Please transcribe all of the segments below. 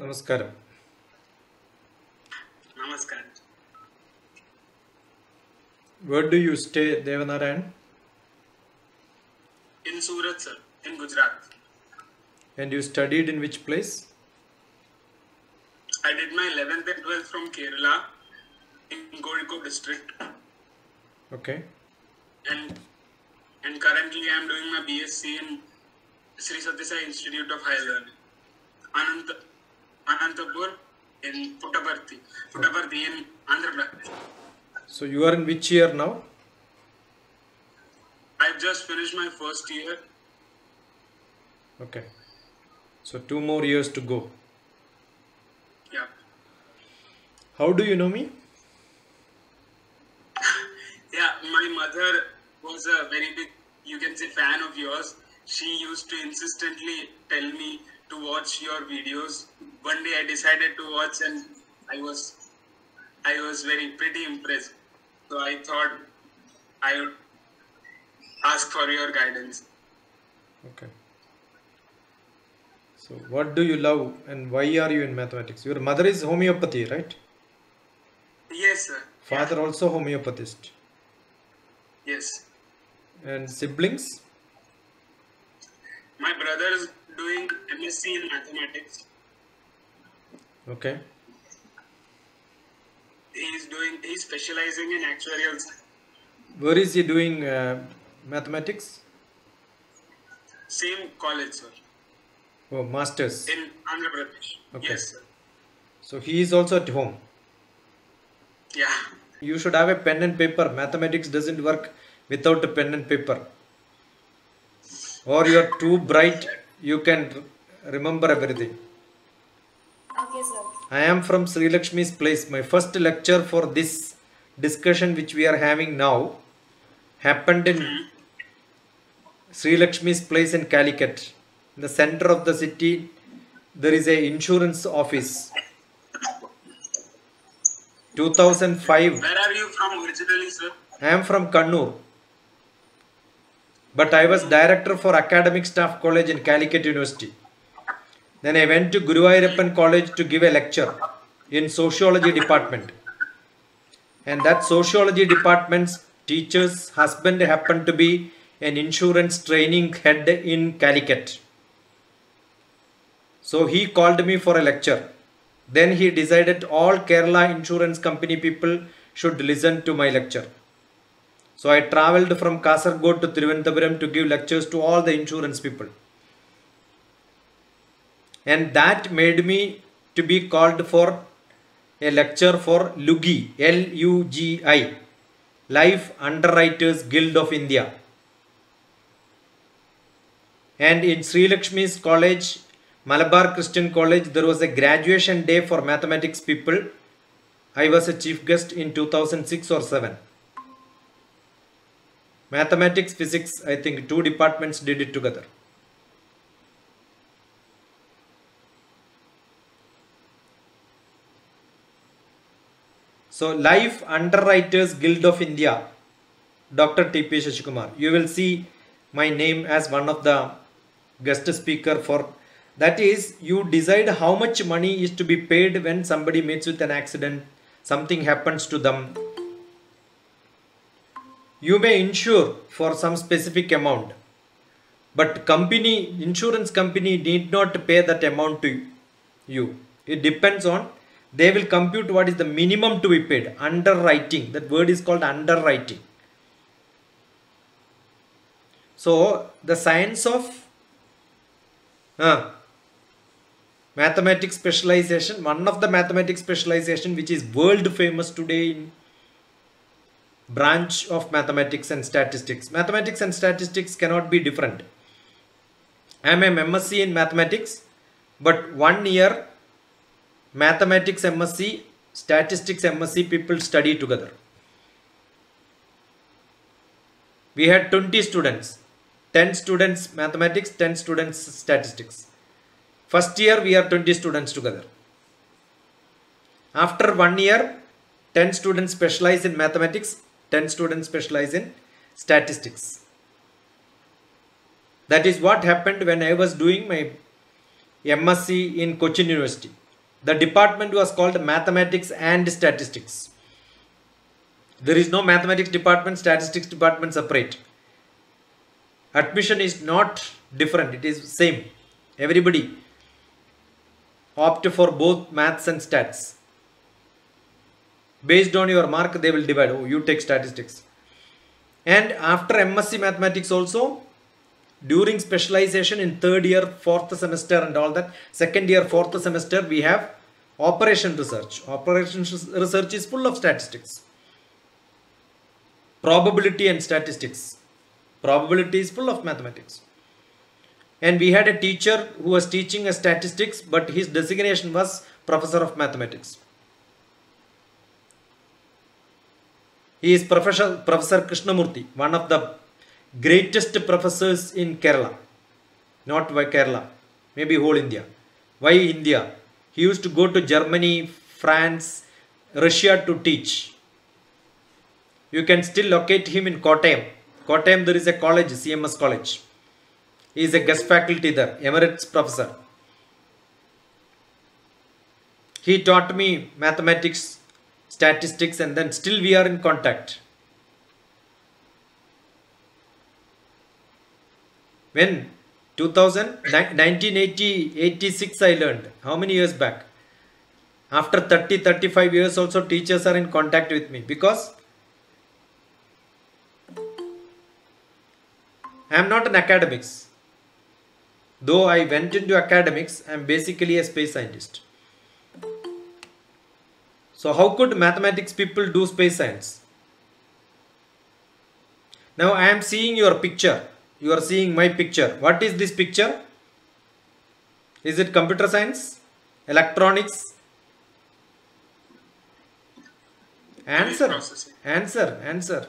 Namaskaram. Namaskar. Where do you stay, Devanarayan? In Surat, sir, in Gujarat. And you studied in which place? I did my 11th and 12th from Kerala in Kozhikode district, Okay. and currently I am doing my BSc in Sri Sathya Sai Institute of Higher Learning, Anantapur in Puttaparthi in Andhra Pradesh. So you are in which year now? I've just finished my first year. Okay. So 2 more years to go. Yeah. How do you know me? Yeah, my mother was a very big, you can say, fan of yours. She used to insistently tell me to watch your videos. One day I decided to watch, and I was very pretty impressed. So I thought I would ask for your guidance. Okay. So what do you love and why are you in mathematics? Your mother is homeopathy, right? Yes, sir. Father also homeopathist. Yes. And siblings? My brother is doing MSc in mathematics. Okay. He's specializing in actuarial science. Where is he doing mathematics? Same college, sir. Oh, masters. In Andhra Pradesh. Okay. Yes, sir. So he is also at home. Yeah. You should have a pen and paper. Mathematics doesn't work without a pen and paper. Or you're too bright, you can remember everything. Okay, sir. I am from Sri Lakshmi's place. My first lecture for this discussion which we are having now happened in Sri Lakshmi's place in Calicut. In the center of the city, there is a insurance office. 2005. Where are you from originally, sir? I am from Kannur. But I was director for academic staff college in Calicut University. Then I went to Guruvayurappan College to give a lecture in sociology department. And that sociology department's teacher's husband happened to be an insurance training head in Calicut. So he called me for a lecture. Then he decided all Kerala insurance company people should listen to my lecture. So I travelled from Kasaragod to Thiruvananthapuram to give lectures to all the insurance people. And that made me to be called for a lecture for LUGI, L-U-G-I, Life Underwriters Guild of India. And in Sri Lakshmi's college, Malabar Christian College, there was a graduation day for mathematics people. I was a chief guest in 2006 or 7. Mathematics, physics, I think 2 departments did it together. So Life Underwriters Guild of India, Dr. T.P. Shashikumar. You will see my name as one of the guest speaker for that is you decide how much money is to be paid when somebody meets with an accident, something happens to them. You may insure for some specific amount, but insurance company need not pay that amount to you. It depends on, they will compute what is the minimum to be paid. Underwriting, that word is called underwriting. So the science of mathematics specialization, one of the mathematics specialization which is world famous today in branch of mathematics and statistics. Mathematics and statistics cannot be different. I am an MSc in mathematics, but 1 year mathematics MSc, statistics MSc people study together. We had 20 students, 10 students mathematics, 10 students statistics. First year we are 20 students together. After 1 year, 10 students specialize in mathematics, 10 students specialize in statistics. That is what happened when I was doing my MSc in Cochin University. The department was called Mathematics and Statistics. There is no mathematics department, statistics department separate. Admission is not different, it is same. Everybody opt for both maths and stats. Based on your mark, they will divide. Oh, you take statistics. And after MSc Mathematics also, during specialization in third year, fourth semester and all that, second year, fourth semester, we have operation research. Operation research is full of statistics. Probability and statistics. Probability is full of mathematics. And we had a teacher who was teaching us statistics, but his designation was Professor of Mathematics. He is Professor Krishnamurthy, one of the greatest professors in Kerala. Not by Kerala, maybe whole India. Why India? He used to go to Germany, France, Russia to teach. You can still locate him in Kottayam. Kottayam there is a college, CMS college. He is a guest faculty there, emeritus professor. He taught me mathematics, statistics, and then still we are in contact. When 1986 I learned, how many years back? After 30-35 years also teachers are in contact with me, because I am not an academics. Though I went into academics, I am basically a space scientist. So how could mathematics people do space science? Now I am seeing your picture. You are seeing my picture. What is this picture? Is it computer science? Electronics? Answer. Answer.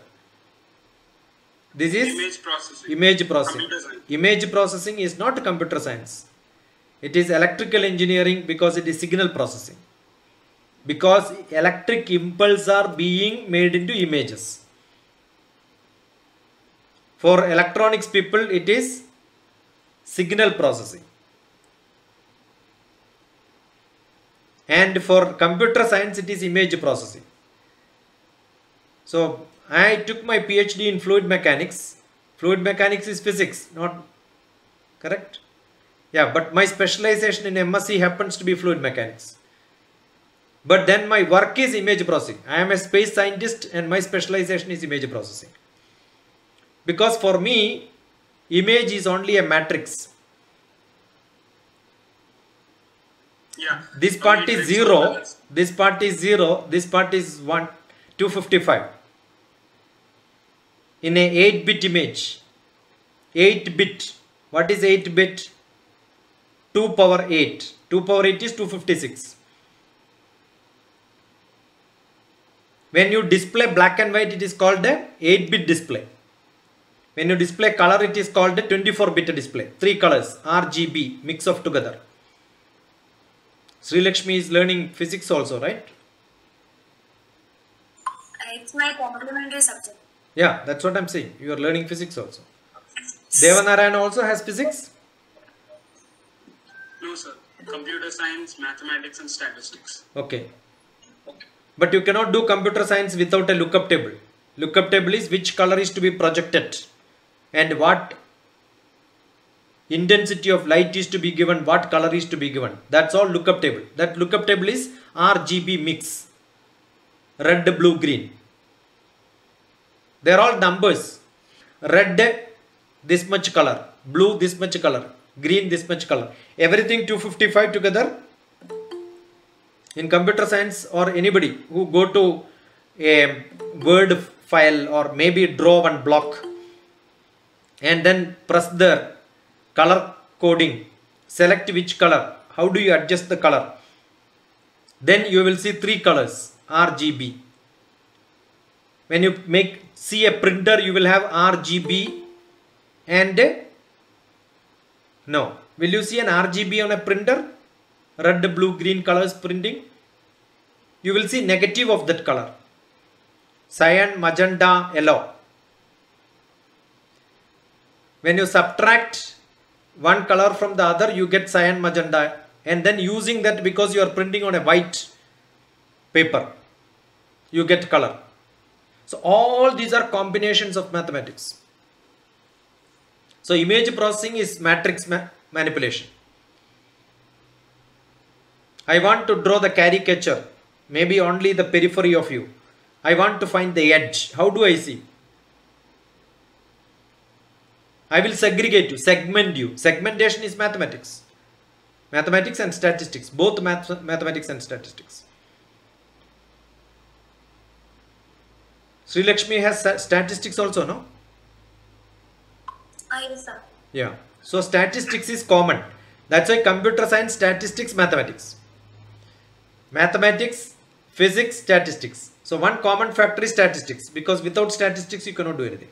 This is image processing. Image processing. Computer science. Image processing is not computer science. It is electrical engineering, because it is signal processing. Because electric impulses are being made into images. For electronics people, it is signal processing. And for computer science, it is image processing. So I took my PhD in fluid mechanics. Fluid mechanics is physics, not correct? Yeah, but my specialization in MSc happens to be fluid mechanics. But then my work is image processing. I am a space scientist and my specialization is image processing. Because for me, image is only a matrix. Yeah. This part is 0, this part is 0, this part is 255. In a 8-bit image, 8-bit, what is 8-bit? 2 power 8. 2 power 8 is 256. When you display black and white, it is called a 8-bit display. When you display color, it is called a 24-bit display. 3 colors, RGB, mix of together. Sri Lakshmi is learning physics also, right? It's my complementary subject. Yeah, that's what I'm saying. You are learning physics also. Devanarayan also has physics? No, sir. Computer science, mathematics, and statistics. Okay. But you cannot do computer science without a lookup table. Lookup table is which color is to be projected and what intensity of light is to be given, what color is to be given. That's all lookup table. That lookup table is RGB mix. Red, blue, green. They are all numbers. Red, this much color. Blue, this much color. Green, this much color. Everything 255 together. In computer science, or anybody who go to a Word file or maybe draw one block and then press the color coding, select which color, how do you adjust the color, then you will see 3 colors, RGB. When you see a printer, you will have RGB and no, will you see an RGB on a printer? Red, blue, green colors printing. You will see negative of that color. Cyan, magenta, yellow. When you subtract one color from the other, you get cyan, magenta, and then using that, because you are printing on a white paper, you get color. So all these are combinations of mathematics. So image processing is matrix manipulation. I want to draw the caricature, maybe only the periphery of you. I want to find the edge. How do I see? I will segregate you, segment you. Segmentation is mathematics. Mathematics and statistics, both mathematics and statistics. Sri Lakshmi has statistics also, no? Yes, sir. Yeah. So statistics is common. That's why computer science, statistics, mathematics. Mathematics, physics, statistics. So one common factor is statistics, because without statistics you cannot do anything.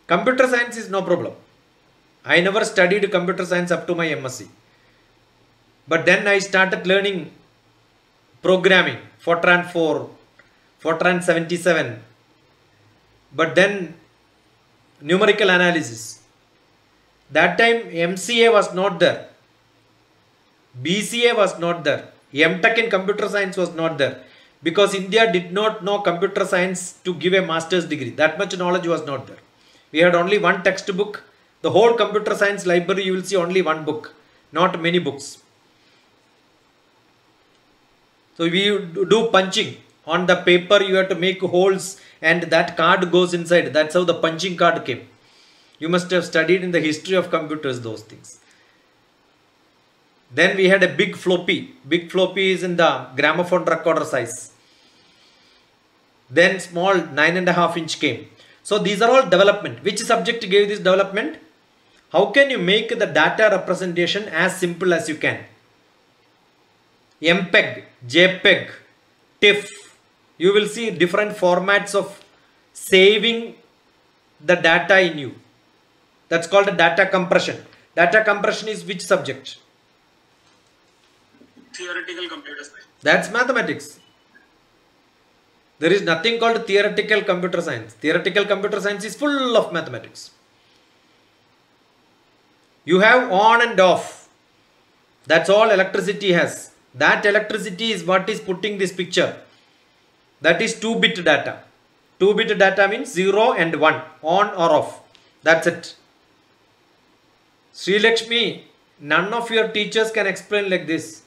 Computer science is no problem. I never studied computer science up to my MSc. But then I started learning programming, Fortran 4, Fortran 77. But then numerical analysis. That time MCA was not there. BCA was not there. MTech in computer science was not there. Because India did not know computer science to give a master's degree. That much knowledge was not there. We had only one textbook. The whole computer science library, you will see only one book, not many books. So we do punching. On the paper you have to make holes and that card goes inside. That's how the punching card came. You must have studied in the history of computers those things. Then we had a big floppy. Big floppy is in the gramophone recorder size. Then small 9.5-inch came. So these are all development. Which subject gave this development? How can you make the data representation as simple as you can? MPEG, JPEG, TIFF. You will see different formats of saving the data in you. That's called a data compression. Data compression is which subject? Theoretical computer science. That's mathematics. There is nothing called theoretical computer science. Theoretical computer science is full of mathematics. You have on and off. That's all electricity has. That electricity is what is putting this picture. That is 2-bit data. 2-bit data means 0 and 1, on or off. That's it. Sri Lakshmi, none of your teachers can explain like this.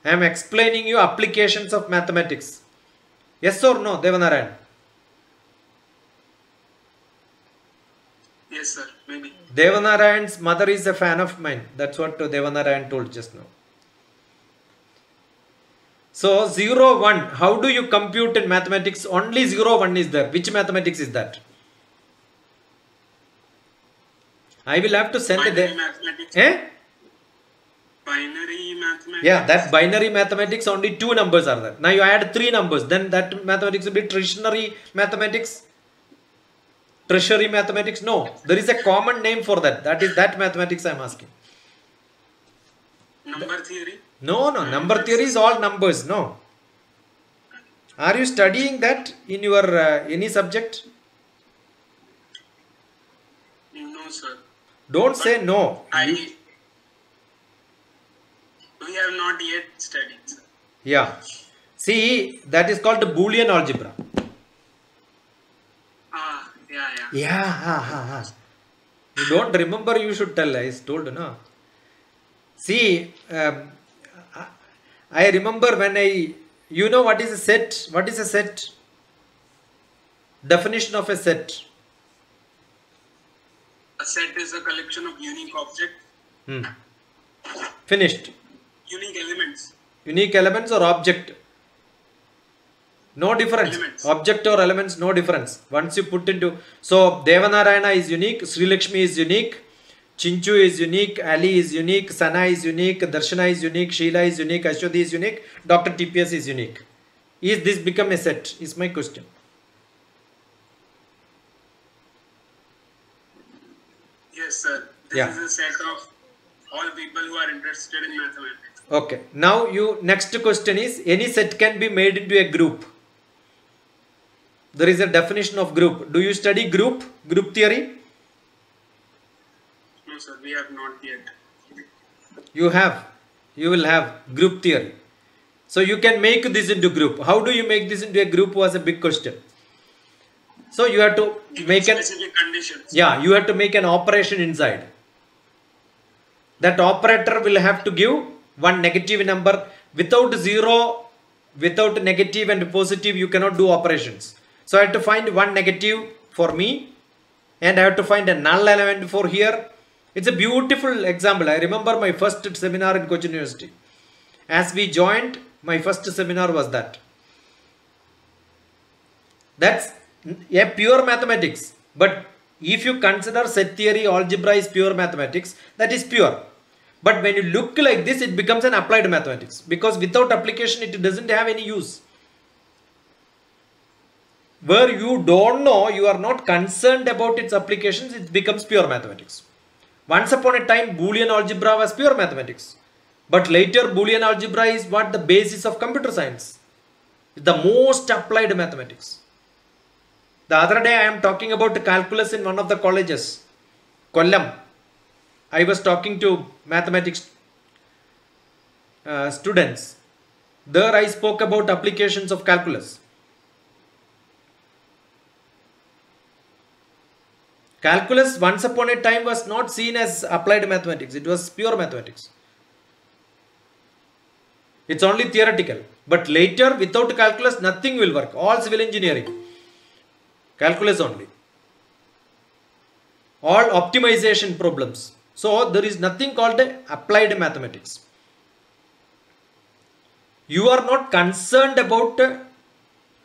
I am explaining you applications of mathematics. Yes or no, Devanarayan? Yes, sir. Maybe. Devanarayan's mother is a fan of mine. That's what Devanarayan told just now. So 0, 1. How do you compute in mathematics? Only 0, 1 is there. Which mathematics is that? I will have to send Binary mathematics. Binary mathematics. Yeah, that binary mathematics, only 2 numbers are there. Now you add 3 numbers. Then that mathematics will be tertiary mathematics. Tertiary mathematics. No, there is a common name for that. That is that mathematics I am asking. Number theory. No, number theory is all numbers. No. Are you studying that in your any subject? No, sir. Don't say no. We have not yet studied, sir. Yeah. See, that is called Boolean algebra. Yeah. You don't remember, you should tell. I told, no. See, I remember when you know what is a set? What is a set? Definition of a set. A set is a collection of unique objects. Finished. Unique elements. Unique elements or object? No difference. Elements. Object or elements, no difference. Once you put into... So, Devanarayana is unique. Sri Lakshmi is unique. Chinchu is unique. Ali is unique. Sana is unique. Darshana is unique. Sheila is unique. Ashwati is unique. Dr. TPS is unique. Is this become a set? Is my question. Yes, sir. This is a set of all people who are interested in mathematics. Okay. Now, next question is, any set can be made into a group. There is a definition of group. Do you study group theory? No, sir, we have not yet. You will have group theory. So you can make this into group. How do you make this into a group was a big question. So you have to make an specific conditions. yeah, you have to make an operation inside. That operator will have to give one negative number. Without zero, without negative and positive, you cannot do operations. So I have to find one negative for me, and I have to find a null element for here. It's a beautiful example. I remember my first seminar in Cochin University. As we joined, my first seminar was that. That's a pure mathematics. But if you consider set theory, algebra is pure mathematics, that is pure. But when you look like this, it becomes an applied mathematics. Because without application, it doesn't have any use. Where you don't know, you are not concerned about its applications, it becomes pure mathematics. Once upon a time, Boolean algebra was pure mathematics. But later, Boolean algebra is what the basis of computer science. The most applied mathematics. The other day, I am talking about calculus in one of the colleges, Kollam. I was talking to mathematics students. There I spoke about applications of calculus. Calculus once upon a time was not seen as applied mathematics. It was pure mathematics. It's only theoretical. But later, without calculus, nothing will work. All civil engineering. Calculus only. All optimization problems. So, there is nothing called applied mathematics. You are not concerned about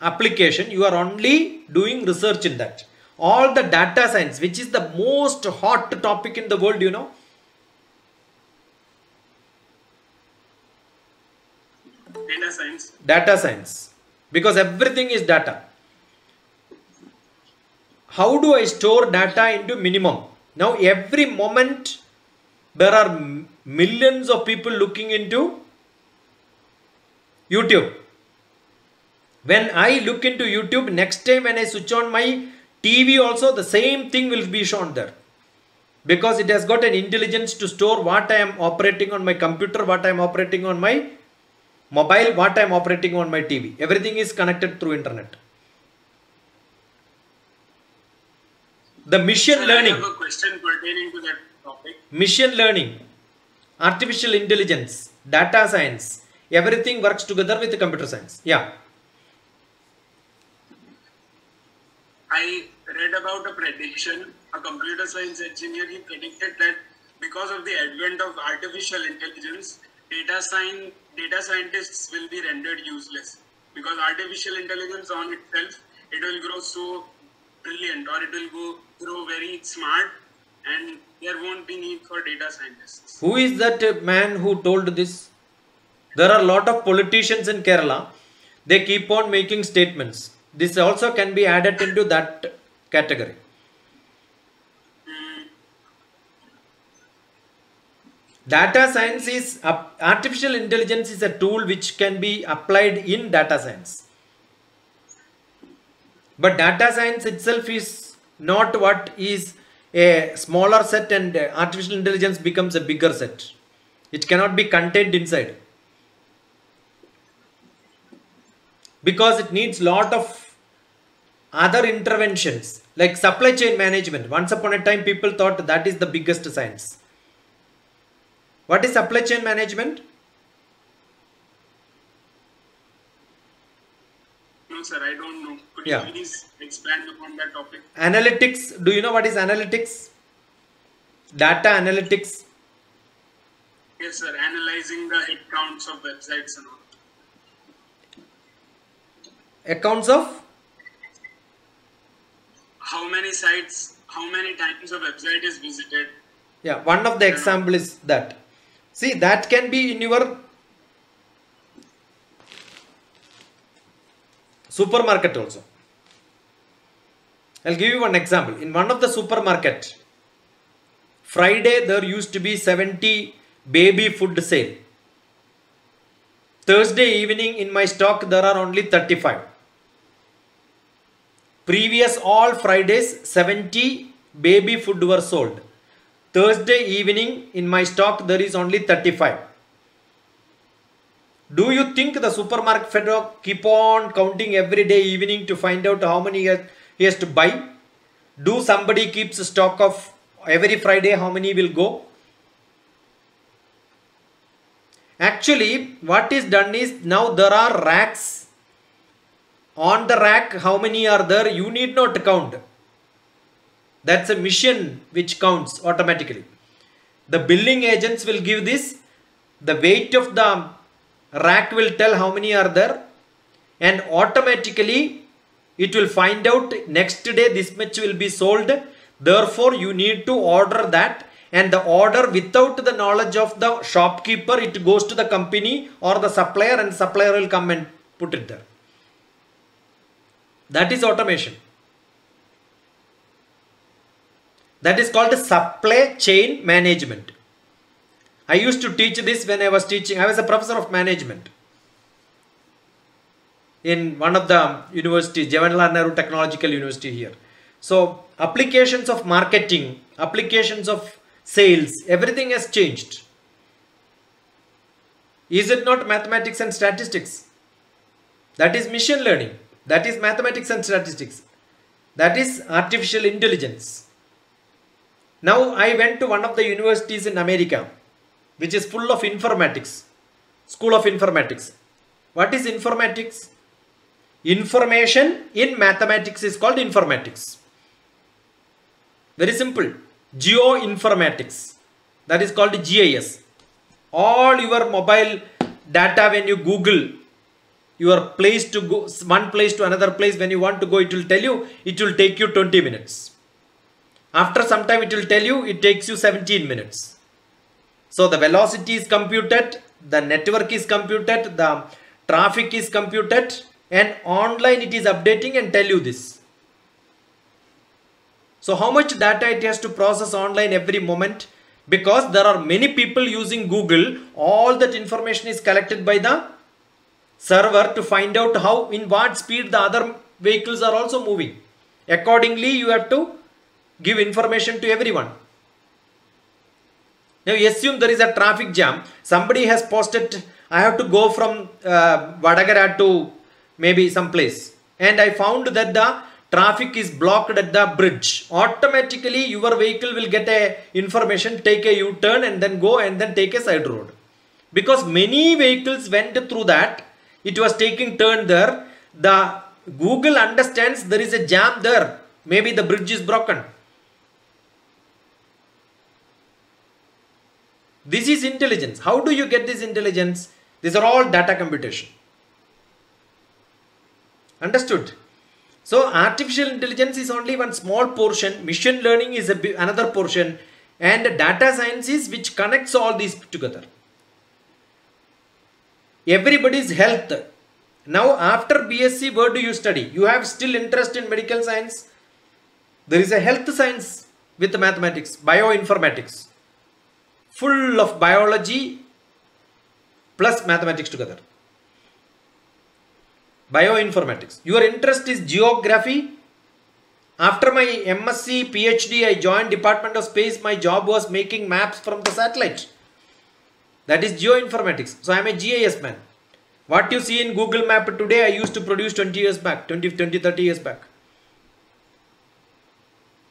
application. You are only doing research in that. All the data science, which is the most hot topic in the world, you know. Data science. Data science. Because everything is data. How do I store data into minimum? Now every moment there are millions of people looking into YouTube. When I look into YouTube, next time when I switch on my TV also, the same thing will be shown there. Because it has got an intelligence to store what I am operating on my computer, what I am operating on my mobile, what I am operating on my TV. Everything is connected through internet. The machine learning. I have a question pertaining to that topic. Machine learning, artificial intelligence, data science, everything works together with the computer science. Yeah. I read about a prediction. A computer science engineer, he predicted that because of the advent of artificial intelligence, data scientists will be rendered useless. Because artificial intelligence on itself, it will grow so brilliant, or it will grow very smart, and there won't be need for data scientists. Who is that man who told this? There are a lot of politicians in Kerala. They keep on making statements. This also can be added into that category. Data science is, artificial intelligence is a tool which can be applied in data science. But data science itself is not what is a smaller set, and artificial intelligence becomes a bigger set. It cannot be contained inside. Because it needs lot of other interventions like supply chain management. Once upon a time people thought that is the biggest science. What is supply chain management? No sir, I don't know. Could Yeah. you please expand upon that topic? Analytics. Do you know what is analytics? Data analytics. Yes sir, analyzing the hit counts of websites and all. Accounts of How many sites, how many times a website is visited. yeah, one of the example is that. See, that can be in your supermarket also. I'll give you one example. In one of the supermarket, Friday there used to be 70 baby food sale. Thursday evening in my stock there are only 35. Previous all Fridays 70 baby food were sold. Thursday evening in my stock there is only 35. Do you think the supermarket vendor keep on counting every day evening to find out how many he has to buy? Do somebody keeps a stock of every Friday how many will go? Actually what is done is, now there are racks. On the rack how many are there, you need not count. That's a machine which counts automatically. The billing agents will give this. The weight of the rack will tell how many are there, and automatically it will find out next day this much will be sold. Therefore you need to order that, and the order without the knowledge of the shopkeeper, it goes to the company or the supplier, and supplier will come and put it there. That is automation. That is called supply chain management. I used to teach this when I was teaching. I was a professor of management in one of the universities, Jawaharlal Nehru Technological University here. So applications of marketing, applications of sales, everything has changed. Is it not mathematics and statistics? That is machine learning. That is mathematics and statistics. That is artificial intelligence. Now I went to one of the universities in America, which is full of informatics, School of Informatics. What is informatics? Information in mathematics is called informatics. Very simple. Geoinformatics, that is called GIS. All your mobile data, when you Google your place to go, one place to another place, when you want to go, it will tell you, it will take you 20 minutes. After some time it will tell you it takes you 17 minutes. So the velocity is computed, the network is computed, the traffic is computed, and online it is updating and tell you this. So how much data it has to process online every moment? Because there are many people using Google, all that information is collected by the server to find out how, in what speed the other vehicles are also moving. Accordingly you have to give information to everyone. Now assume there is a traffic jam. Somebody has posted, I have to go from Vadagara to maybe some place, and I found that the traffic is blocked at the bridge. Automatically your vehicle will get a information, take a U-turn and then go and then take a side road. Because many vehicles went through that, it was taking turn there. The Google understands there is a jam there. Maybe the bridge is broken. This is intelligence. How do you get this intelligence? These are all data computation. Understood? So artificial intelligence is only one small portion. Machine learning is another portion. And data science is which connects all these together. Everybody's health. Now after BSc, where do you study? You have still interest in medical science. There is a health science with mathematics, bioinformatics. Full of biology plus mathematics together. Bioinformatics. Your interest is geography. After my MSc, PhD, I joined Department of Space. My job was making maps from the satellite. That is geoinformatics. So I am a GIS man. What you see in Google Map today, I used to produce 20 years back, 30 years back.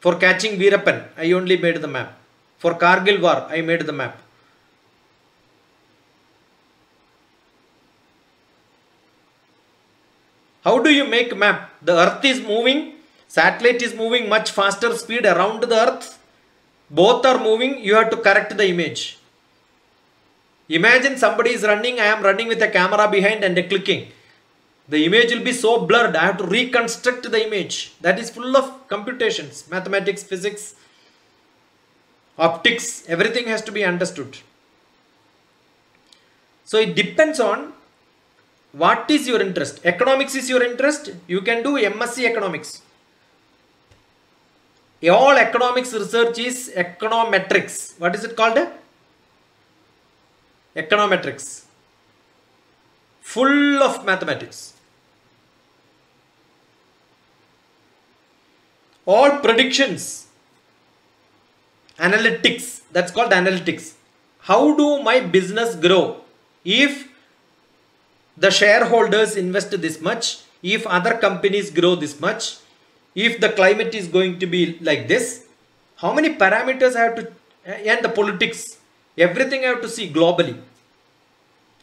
For catching Veerappan, I only made the map. For Kargil war, I made the map. How do you make map? The earth is moving, satellite is moving much faster speed around the earth. Both are moving, you have to correct the image. Imagine somebody is running, I am running with a camera behind and a clicking. The image will be so blurred, I have to reconstruct the image. That is full of computations, mathematics, physics, optics, everything has to be understood. So it depends on what is your interest. Economics is your interest, you can do MSc Economics. All economics research is econometrics. What is it called? Econometrics. Full of mathematics. All predictions. Analytics. That's called analytics. How do my business grow if the shareholders invest this much, if other companies grow this much, if the climate is going to be like this? How many parameters I have to, and the politics, everything I have to see globally.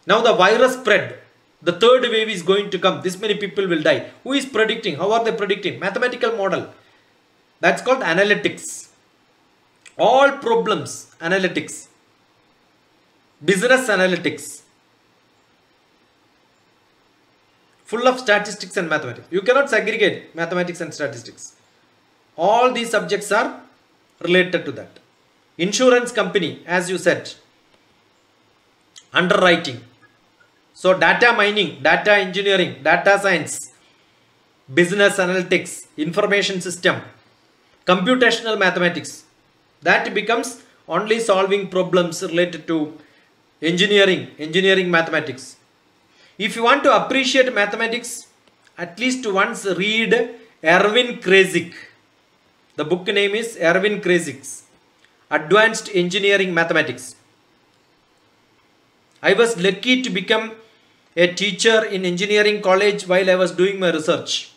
Now the virus spread, the third wave is going to come, this many people will die. Who is predicting? How are they predicting? Mathematical model. That's called analytics. All problems, analytics. Business analytics. Full of statistics and mathematics. You cannot segregate mathematics and statistics. All these subjects are related to that. Insurance company, as you said. Underwriting. So data mining, data engineering, data science, business analytics, information system, computational mathematics. That becomes only solving problems related to engineering mathematics. If you want to appreciate mathematics, at least once read Erwin Kreyszig. The book name is Erwin Kreyszig's Advanced Engineering Mathematics. I was lucky to become a teacher in engineering college while I was doing my research.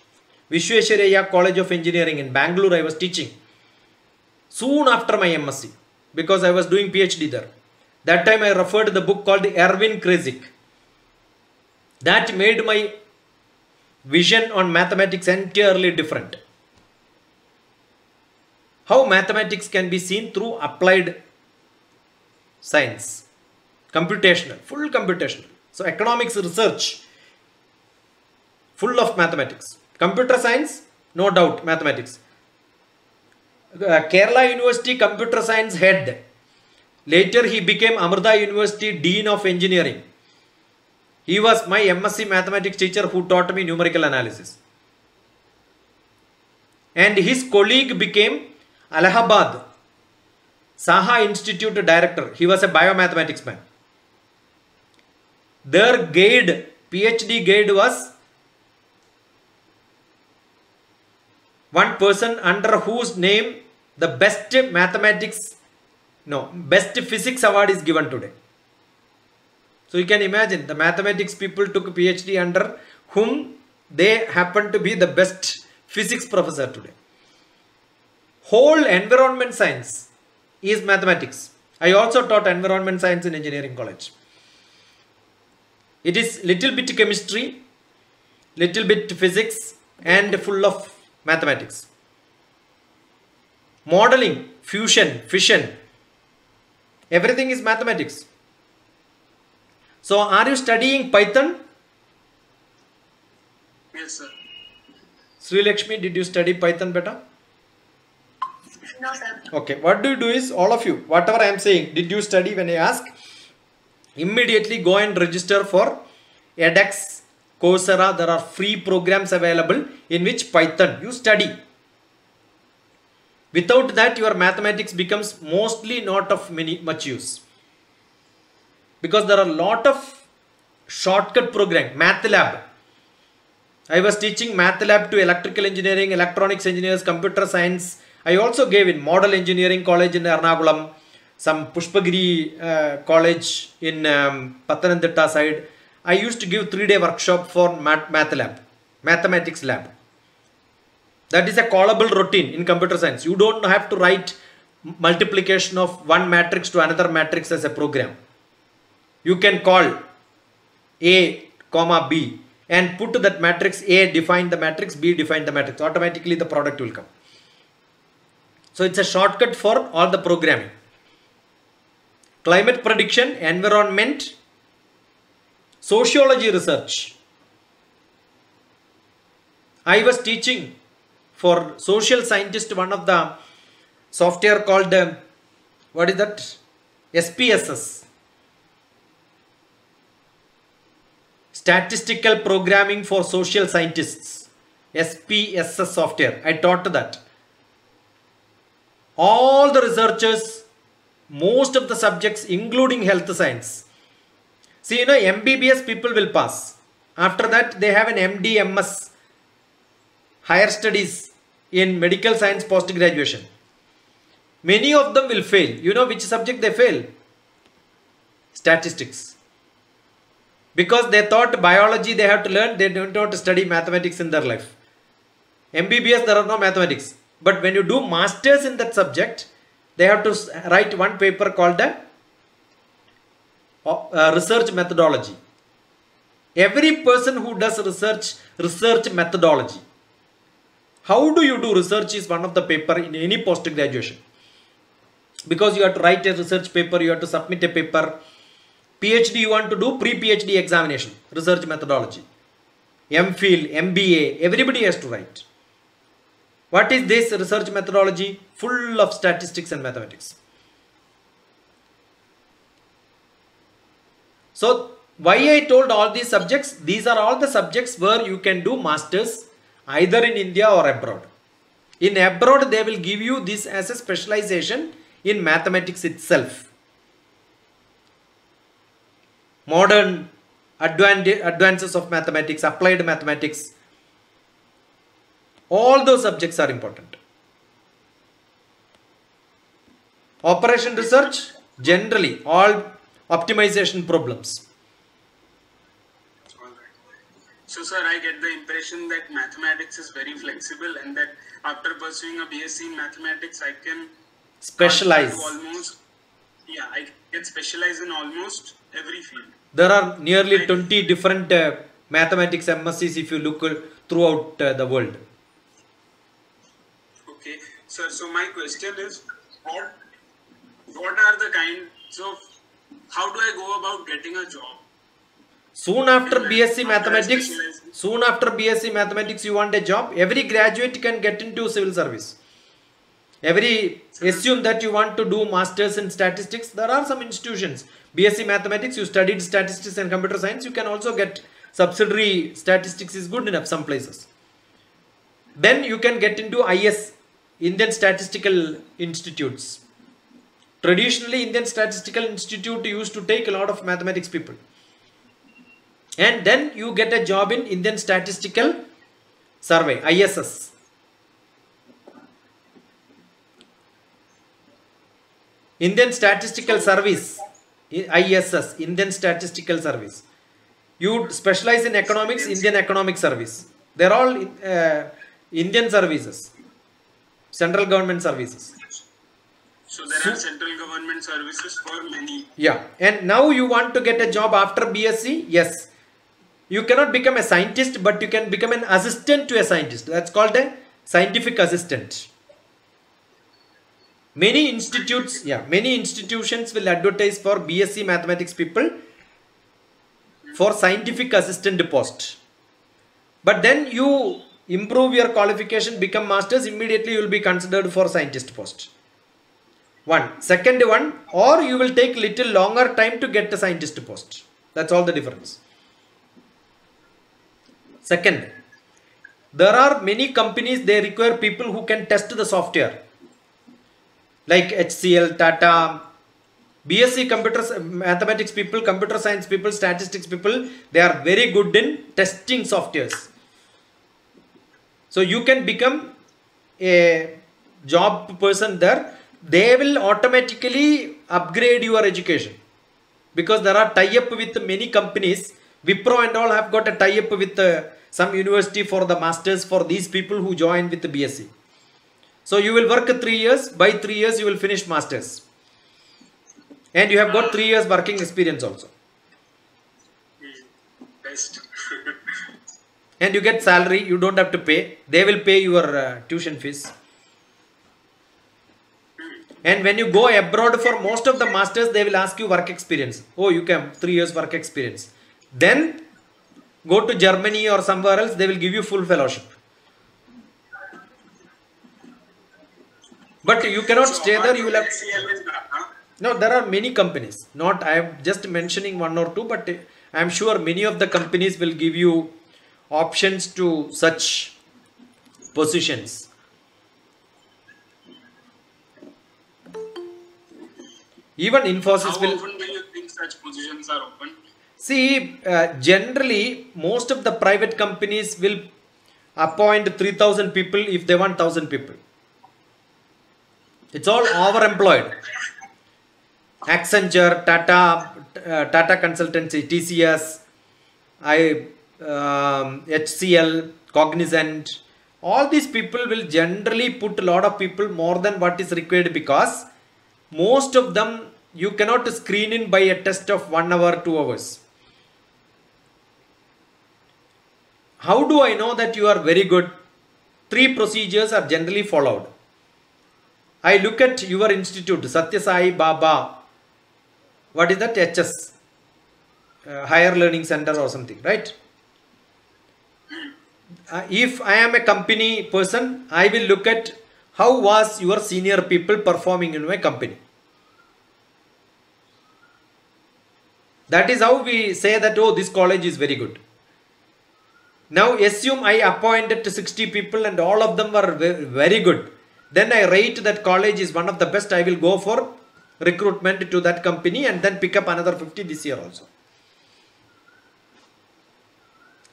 Vishwesvaraya College of Engineering in Bangalore I was teaching. Soon after my MSc, because I was doing PhD there. That time I referred to the book called Erwin Kreyszig. That made my vision on mathematics entirely different. How mathematics can be seen through applied science. Computational, full computational. So economics research, full of mathematics. Computer science, no doubt mathematics. Kerala University computer science head. Later he became Amrita University Dean of Engineering. He was my MSc mathematics teacher who taught me numerical analysis. And his colleague became Allahabad Saha Institute director. He was a biomathematics man. Their guide, PhD guide was one person under whose name the best physics award is given today. So you can imagine the mathematics people took PhD under whom they happen to be the best physics professor today. Whole environment science is mathematics. I also taught environment science in engineering college. It is little bit chemistry, little bit physics and full of mathematics. Modeling, fusion, fission, everything is mathematics. So are you studying Python? Yes, sir. Sri Lakshmi, did you study Python beta? No, sir. Okay, what do you do is, all of you, whatever I am saying, did you study? When I ask, immediately go and register for edX, Coursera. There are free programs available in which Python you study. Without that, your mathematics becomes mostly not of much use. Because there are a lot of shortcut program. MATLAB. I was teaching MATLAB to electrical engineering, electronics engineers, computer science. I also gave in Model Engineering College in Ernakulam, some Pushpagiri College in Pathanamthitta side. I used to give 3-day workshop for MATLAB, Mathematics Lab. That is a callable routine in computer science. You don't have to write multiplication of one matrix to another matrix as a program. You can call A, comma B and put that matrix A, define the matrix, B, define the matrix. Automatically the product will come. So it's a shortcut for all the programming. Climate prediction, environment, sociology research. I was teaching for social scientist one of the software called, what is that? SPSS. Statistical Programming for Social Scientists. SPSS software. I taught that. All the researchers, most of the subjects including health science. See, MBBS people will pass. After that they have an MD, MS, higher studies in medical science post-graduation. Many of them will fail. You know which subject they fail? Statistics. Because they thought biology they have to learn, they don't want to study mathematics in their life. MBBS there are no mathematics. But when you do masters in that subject, they have to write one paper called a research methodology. Every person who does research methodology. How do you do research is one of the paper in any post graduation. Because you have to write a research paper, you have to submit a paper. PhD you want to do pre-PhD examination, research methodology. MPhil, MBA, everybody has to write. What is this research methodology? Full of statistics and mathematics. So why I told all these subjects? These are all the subjects where you can do masters either in India or abroad. In abroad they will give you this as a specialization in mathematics itself. Modern advances of mathematics, applied mathematics, all those subjects are important. Operation research, generally all optimization problems. So sir, I get the impression that mathematics is very flexible and that after pursuing a BSc in mathematics, I can Specialize. I can specialize in almost every field. There are nearly 20 different mathematics MSCs if you look throughout the world. Okay, sir. So my question is, what are the kinds of, how do I go about getting a job? Soon after BSc Mathematics, you want a job. Every graduate can get into civil service. Assume that you want to do masters in statistics. There are some institutions. BSc Mathematics, you studied statistics and computer science. You can also get subsidiary statistics is good enough some places. Then you can get into IS, Indian Statistical Institutes. Traditionally, Indian Statistical Institute used to take a lot of mathematics people. And then you get a job in Indian Statistical Survey, ISS. Indian Statistical Service, ISS, Indian Statistical Service. You specialize in economics, Indian Economic Service. They're all Indian services, central government services. So there are central government services for many. Yeah, and now you want to get a job after BSc? Yes. You cannot become a scientist, but you can become an assistant to a scientist. That's called a scientific assistant. Many institutions will advertise for BSc Mathematics people for scientific assistant post. But then you improve your qualification, become masters, immediately you will be considered for scientist post. Second one, or you will take little longer time to get the scientist post. That's all the difference. Second, there are many companies, they require people who can test the software. Like HCL, Tata, BSc Mathematics people, computer science people, statistics people, they are very good in testing softwares. So you can become a job person there. They will automatically upgrade your education. Because there are tie-up with many companies. Wipro and all have got a tie-up with some university for the masters for these people who join with the BSc. So you will work 3 years. By 3 years you will finish masters. And you have got 3 years working experience also. Best. And you get salary. You don't have to pay. They will pay your tuition fees. And when you go abroad for most of the masters, they will ask you work experience. Oh, you can 3 years work experience. Then go to Germany or somewhere else, they will give you full fellowship. But you cannot stay there, you will have... No, there are many companies. Not, I am just mentioning one or two, but I am sure many of the companies will give you options to such positions. Even Infosys will... How often do you think such positions are open? See, generally, most of the private companies will appoint 3,000 people if they want 1,000 people. It's all overemployed. Accenture, Tata Consultancy, TCS, HCL, Cognizant, all these people will generally put a lot of people more than what is required, because most of them you cannot screen in by a test of 1 hour, 2 hours. How do I know that you are very good? 3 procedures are generally followed. I look at your institute, Satya Sai Baba. What is that? HS, Higher Learning Center or something, right? If I am a company person, I will look at how was your senior people performing in my company. That is how we say that, oh, this college is very good. Now assume I appointed 60 people and all of them were very good. Then I rate that college is one of the best. I will go for recruitment to that company and then pick up another 50 this year also.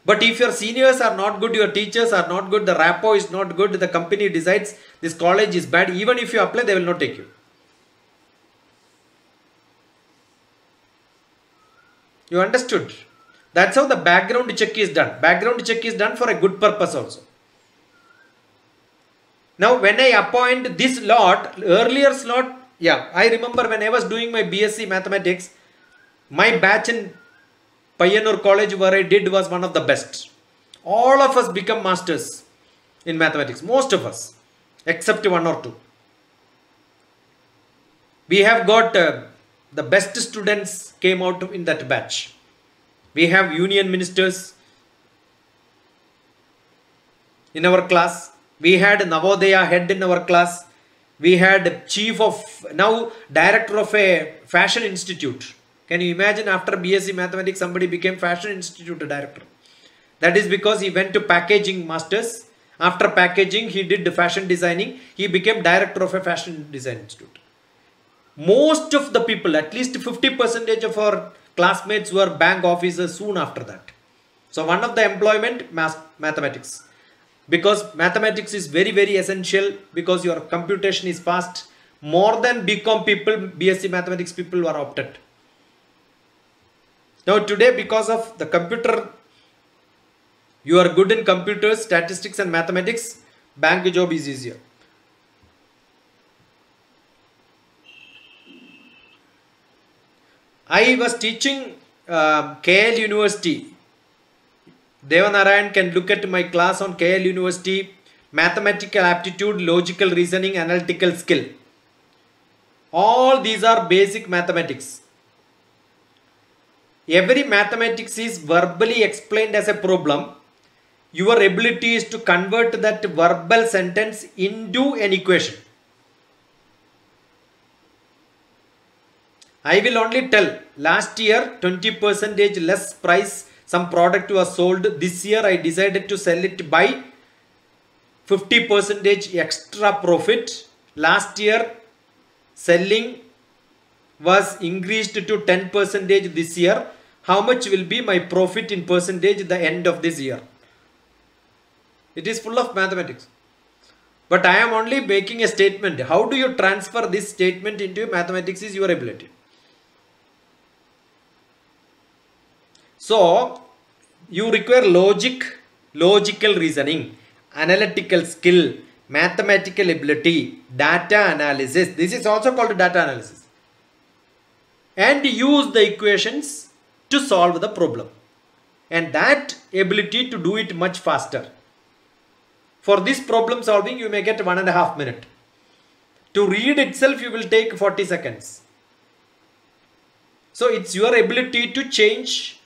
But if your seniors are not good, your teachers are not good, the rapport is not good, the company decides this college is bad, even if you apply, they will not take you. You understood? That's how the background check is done. Background check is done for a good purpose also. Now when I appoint this lot, earlier slot, yeah, I remember when I was doing my BSc Mathematics, my batch in Payyanur College where I did was one of the best. All of us become masters in mathematics. Most of us, except 1 or 2. We have got the best students came out in that batch. We have union ministers in our class. We had Navodaya head in our class. We had chief of, now director of a fashion institute. Can you imagine, after BSc Mathematics somebody became fashion institute director? That is because he went to packaging masters. After packaging he did the fashion designing. He became director of a fashion design institute. Most of the people, at least 50% of our classmates were bank officers soon after that. So one of the employment, mathematics. Because mathematics is very, very essential, because your computation is fast. More than BCom people, BSc Mathematics people were opted. Now today, because of the computer, you are good in computers, statistics and mathematics, bank job is easier. I was teaching KL University. Devanarayan can look at my class on KL University, mathematical aptitude, logical reasoning, analytical skill. All these are basic mathematics. Every mathematics is verbally explained as a problem. Your ability is to convert that verbal sentence into an equation. I will only tell, last year 20% less price some product was sold. This year I decided to sell it by 50% extra profit. Last year selling was increased to 10% this year. How much will be my profit in percentage at the end of this year? It is full of mathematics. But I am only making a statement. How do you transfer this statement into mathematics is your ability. So you require logic, logical reasoning, analytical skill, mathematical ability, data analysis. This is also called data analysis. And use the equations to solve the problem. And that ability to do it much faster. For this problem solving, you may get 1.5 minutes. To read itself, you will take 40 seconds. So it's your ability to change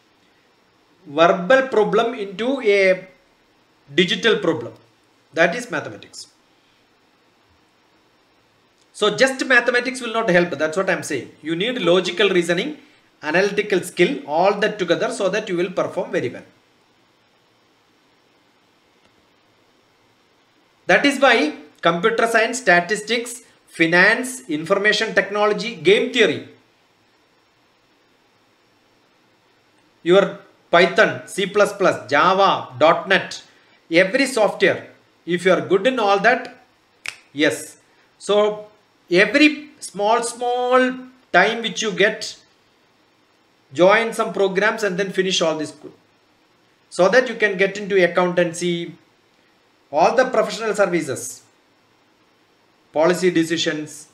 verbal problem into a digital problem. That is mathematics. So just mathematics will not help. That's what I'm saying. You need logical reasoning, analytical skill, all that together, so that you will perform very well. That is why computer science, statistics, finance, information technology, game theory, your Python, C++, Java, .NET, every software, if you are good in all that, yes. So every small time which you get, join some programs and then finish all this school, so that you can get into accountancy, all the professional services, policy decisions,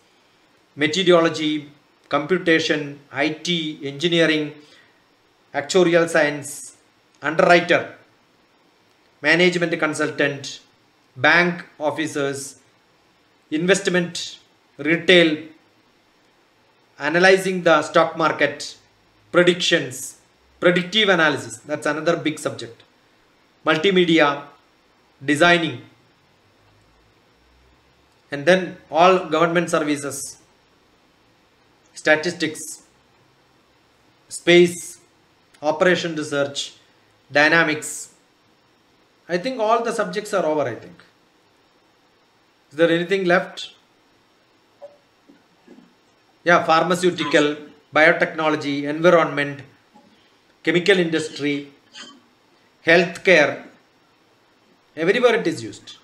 meteorology, computation, IT, engineering, actuarial science, underwriter, management consultant, bank officers, investment, retail, analyzing the stock market, predictions, predictive analysis, that's another big subject, multimedia, designing, and then all government services, statistics, space, operation research, dynamics. I think all the subjects are over, I think. Is there anything left? Yeah, pharmaceutical, biotechnology, environment, chemical industry, healthcare, everywhere it is used.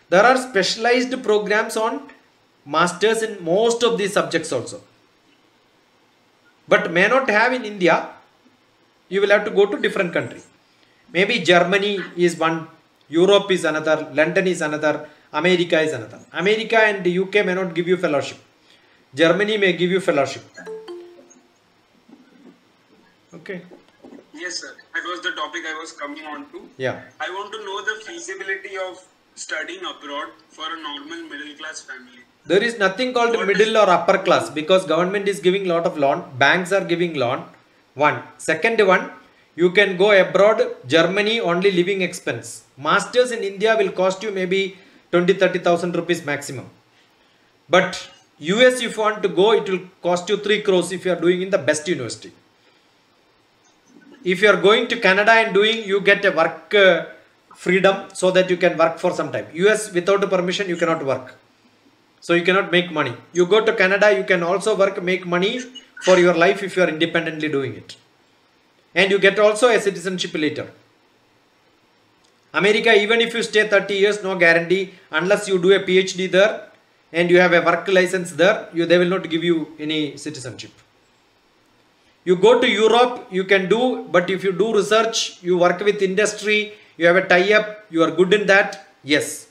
There are specialized programs on masters in most of these subjects also, but may not have in India. You will have to go to different country. Maybe Germany is one, Europe is another, London is another, America is another. America and the UK may not give you fellowship. Germany may give you fellowship. Okay. Yes, sir. That was the topic I was coming on to. Yeah. I want to know the feasibility of studying abroad for a normal middle class family. There is nothing called middle or upper class, because government is giving lot of loan, banks are giving loan. One. Second one, you can go abroad, Germany only living expense. Masters in India will cost you maybe 20,000-30,000 rupees maximum. But US, if you want to go, it will cost you 3 crores if you are doing in the best university. If you are going to Canada and doing, you get a work freedom so that you can work for some time. US, without permission, you cannot work. So you cannot make money. You go to Canada, you can also work, make money for your life if you are independently doing it. And you get also a citizenship later. America, even if you stay 30 years, no guarantee, unless you do a PhD there and you have a work license there, they will not give you any citizenship. You go to Europe, you can do, but if you do research, you work with industry, you have a tie-up, you are good in that, yes.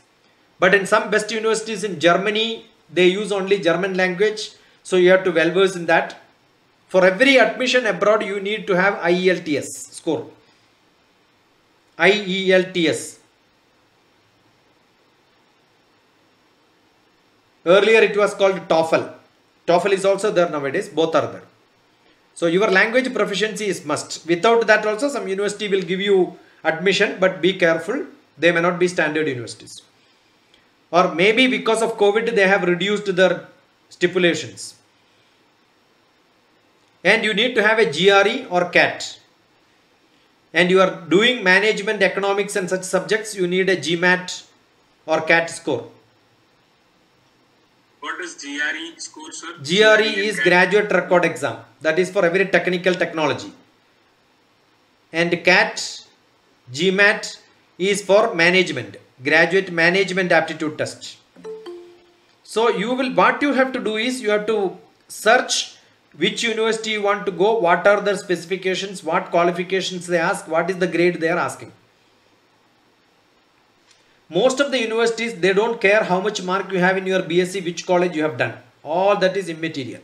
But in some best universities in Germany, they use only German language, so you have to well verse in that. For every admission abroad, you need to have IELTS score. IELTS. Earlier it was called TOEFL. TOEFL is also there nowadays, both are there. So your language proficiency is must. Without that also some university will give you admission, but be careful, they may not be standard universities. Or maybe because of COVID they have reduced their stipulations. And you need to have a GRE or CAT. And you are doing management, economics and such subjects, you need a GMAT or CAT score. What is GRE score, sir? GRE is Graduate Record Exam. That is for every technical technology. And CAT, GMAT is for management, Graduate Management Aptitude Test. So what you have to do is you have to search which university you want to go, what are the specifications, what qualifications they ask, what is the grade they are asking. Most of the universities, they don't care how much mark you have in your BSc, which college you have done. All that is immaterial.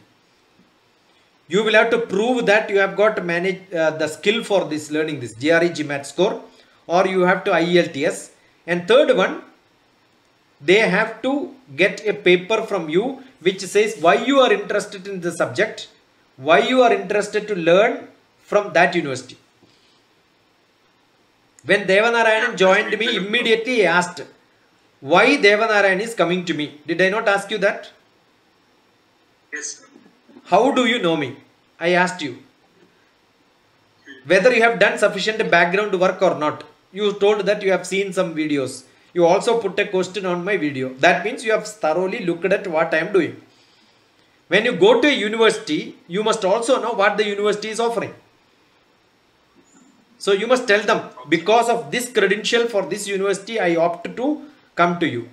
You will have to prove that you have got the skill for this learning this GRE GMAT score, or you have to IELTS. And third one, they have to get a paper from you which says why you are interested in the subject, why you are interested to learn from that university. When Devanarayanan joined me, immediately I asked why Devanarayanan is coming to me. Did I not ask you that? Yes, sir. How do you know me? I asked you. Whether you have done sufficient background work or not. You told that you have seen some videos. You also put a question on my video. That means you have thoroughly looked at what I am doing. When you go to a university, you must also know what the university is offering. So you must tell them, because of this credential for this university, I opt to come to you.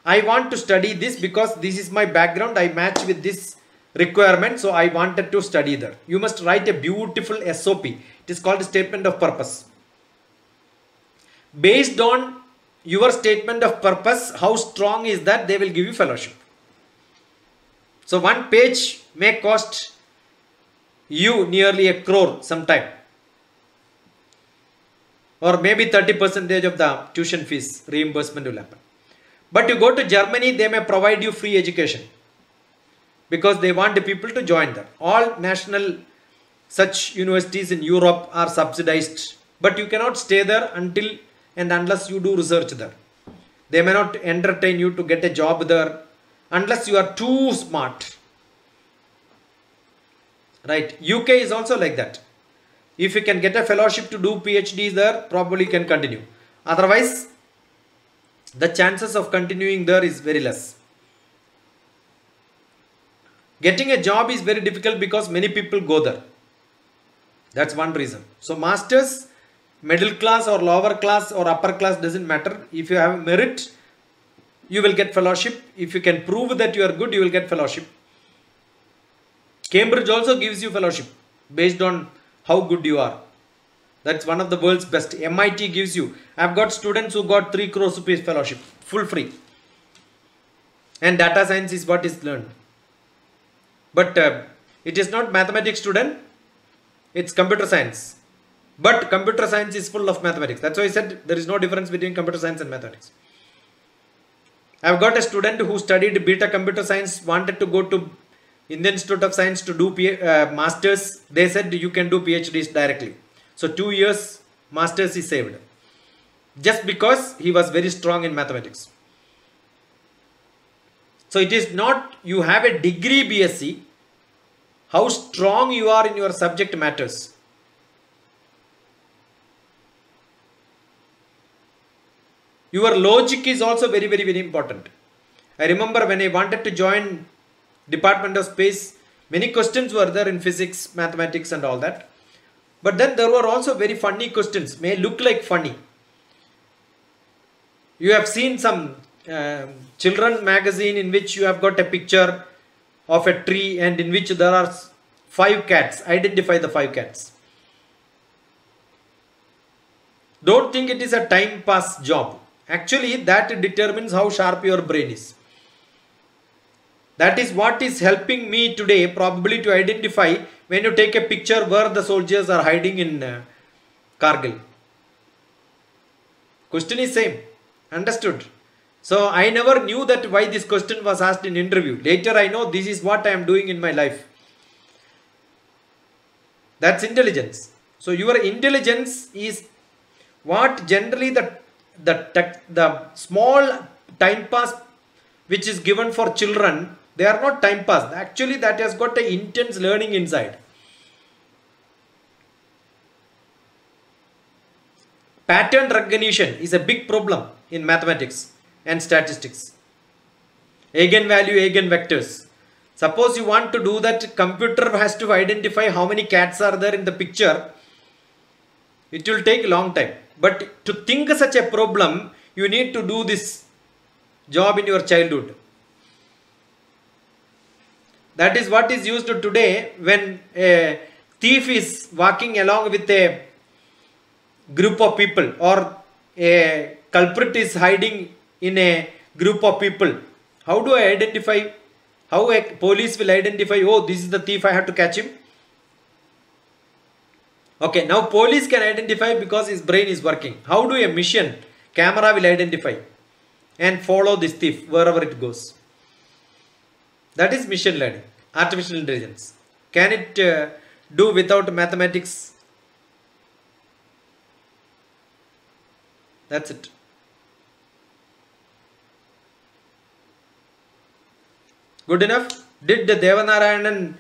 I want to study this because this is my background. I match with this requirement. So I wanted to study there. You must write a beautiful SOP. It is called statement of purpose. Based on your statement of purpose, how strong is that, they will give you fellowship. So one page may cost you nearly 1 crore sometime. Or maybe 30% of the tuition fees reimbursement will happen. But you go to Germany, they may provide you free education because they want the people to join there. All national such universities in Europe are subsidized, but you cannot stay there until and unless you do research there. They may not entertain you to get a job there unless you are too smart. Right? UK is also like that. If you can get a fellowship to do PhD there, probably you can continue. Otherwise, the chances of continuing there is very less. Getting a job is very difficult because many people go there. That's one reason. So masters, middle class or lower class or upper class doesn't matter. If you have merit, you will get fellowship. If you can prove that you are good, you will get fellowship. Cambridge also gives you fellowship based on how good you are. That's one of the world's best. MIT gives you. I've got students who got 3 crores rupees fellowship, full free. And data science is what is learned. But it is not mathematics student, it's computer science. But computer science is full of mathematics. That's why I said there is no difference between computer science and mathematics. I've got a student who studied beta computer science, wanted to go to Indian Institute of Science to do masters. They said you can do PhDs directly. So 2 years masters is saved. Just because he was very strong in mathematics. So it is not you have a degree BSc. How strong you are in your subject matters. Your logic is also very, very, very important. I remember when I wanted to join Department of Space, many questions were there in physics, mathematics and all that. But then there were also very funny questions, may look like funny. You have seen some children's magazine in which you have got a picture of a tree and in which there are 5 cats. Identify the 5 cats. Don't think it is a time pass job. Actually, that determines how sharp your brain is. That is what is helping me today probably to identify when you take a picture where the soldiers are hiding in Kargil. Question is same. Understood? So I never knew that why this question was asked in interview. Later I know this is what I am doing in my life. That's intelligence. So your intelligence is what generally the small time pass which is given for children, they are not time pass. Actually that has got an intense learning inside. Pattern recognition is a big problem in mathematics and statistics. Eigenvalue, eigenvectors. Suppose you want to do that, computer has to identify how many cats are there in the picture. It will take a long time. But to think such a problem, you need to do this job in your childhood. That is what is used today when a thief is walking along with a group of people or a culprit is hiding in a group of people. How do I identify? How a police will identify, oh, this is the thief, I have to catch him? Okay, now police can identify because his brain is working. How do a mission, camera will identify and follow this thief wherever it goes? That is machine learning, artificial intelligence. Can it do without mathematics? That's it. Good enough? Did Devanarayanan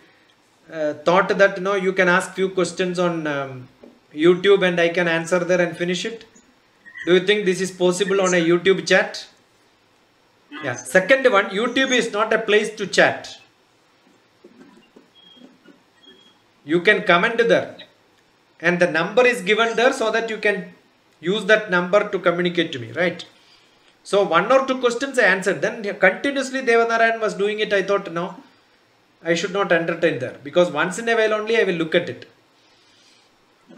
thought that you can ask few questions on YouTube and I can answer there and finish it? Do you think this is possible on a YouTube chat? Yeah. Second one, YouTube is not a place to chat. You can comment there and the number is given there so that you can use that number to communicate to me, right? So 1 or 2 questions I answered. Then continuously Devanarayan was doing it. I thought, no, I should not entertain there, because once in a while only I will look at it.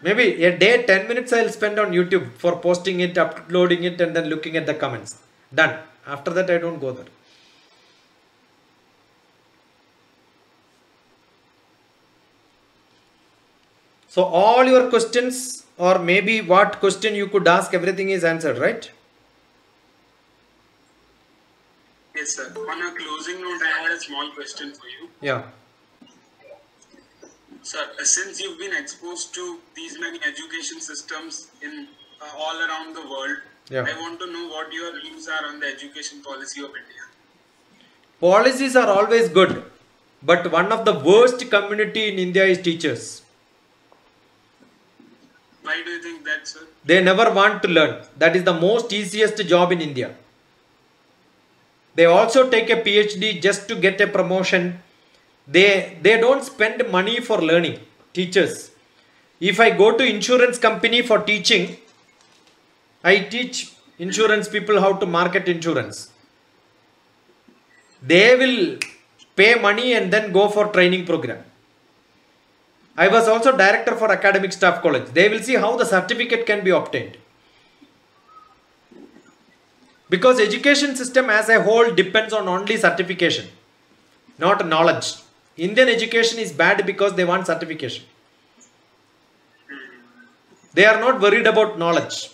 Maybe a day 10 minutes I will spend on YouTube for posting it, uploading it, and then looking at the comments. Done. After that I don't go there. So all your questions, or maybe what question you could ask, everything is answered, right? Yes, sir. On a closing note, I had a small question for you. Yeah. Sir, since you've been exposed to these many education systems in all around the world, Yeah. I want to know what your views are on the education policy of India. Policies are always good, but one of the worst community in India is teachers. Why do you think that, sir? They never want to learn. That is the most easiest job in India. They also take a PhD just to get a promotion. They don't spend money for learning. Teachers. If I go to insurance company for teaching, I teach insurance people how to market insurance. They will pay money and then go for training program. I was also director for academic staff college. They will see how the certificate can be obtained. Because education system as a whole depends on only certification, not knowledge. Indian education is bad because they want certification. They are not worried about knowledge.